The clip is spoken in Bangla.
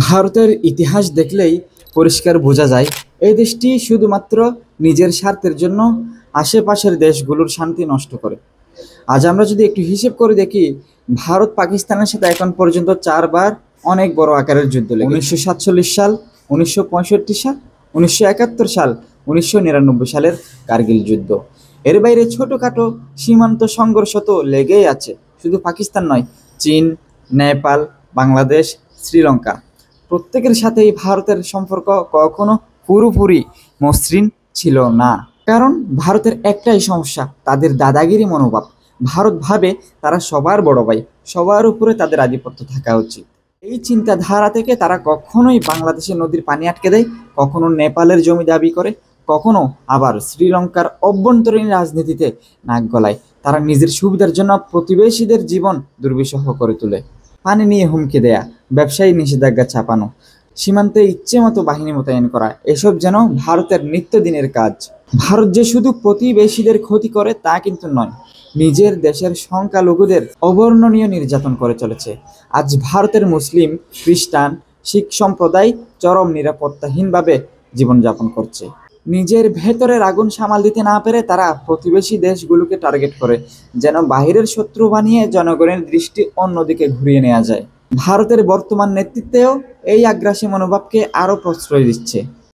ভারতের ইতিহাস দেখলেই পরিষ্কার বোঝা যায় এই দেশটি শুধুমাত্র নিজের স্বার্থের জন্য আশেপাশের দেশগুলোর শান্তি নষ্ট করে। আজ আমরা যদি একটু হিসেব করে দেখি, ভারত পাকিস্তানের সাথে এখন পর্যন্ত 4বার অনেক বড় আকারের যুদ্ধ লেগেছে। 1947 সাল, 1965 সাল, 1971 সাল, 1999 সালের কার্গিল যুদ্ধ। এর বাইরে ছোটখাটো সীমান্ত সংঘর্ষ তো লেগেই আছে। শুধু পাকিস্তান নয়, চীন, নেপাল, বাংলাদেশ, শ্রীলঙ্কা প্রত্যেকের সাথেই ভারতের সম্পর্ক কখনো পুরোপুরি মসৃণ ছিল না। কারণ ভারতের একটাই সমস্যা, তাদের দাদাগিরি মনোভাব। ভারত ভাবে তারা সবার বড় ভাই, সবার উপরে তাদের আধিপত্য থাকা উচিত। এই চিন্তাধারা থেকে তারা কখনোই বাংলাদেশের নদীর পানি আটকে দেয়, কখনো নেপালের জমি দাবি করে, কখনো আবার শ্রীলঙ্কার অভ্যন্তরীণ রাজনীতিতে নাক গলায়। তারা নিজের সুবিধার জন্য প্রতিবেশীদের জীবন দুর্বিষহ করে তোলে। পানি নিয়ে হুমকি দেয়া, ব্যবসায়ী নিষেধাজ্ঞা চাপানো, সীমান্তে ইচ্ছে মতো বাহিনী মোতায়েন করা, এসব যেন ভারতের নিত্যদিনের কাজ। ভারত যে শুধু প্রতিবেশীদের ক্ষতি করে তা কিন্তু নয়, নিজের দেশের সংখ্যালঘুদের অবর্ণনীয় নির্যাতন করে চলেছে। আজ ভারতের মুসলিম, খ্রিস্টান, শিখ সম্প্রদায় চরম নিরাপত্তাহীনভাবে জীবনযাপন করছে। নিজের ভেতরের আগুন সামাল দিতে না পেরে তারা প্রতিবেশী দেশগুলোকে টার্গেট করে, যেন বাহিরের শত্রু বানিয়ে জনগণের দৃষ্টি অন্যদিকে ঘুরিয়ে নেওয়া যায়। ভারতের বর্তমান নেতৃত্বেও এই আগ্রাসী মনোভাবকে আরও প্রশ্রয় দিচ্ছে।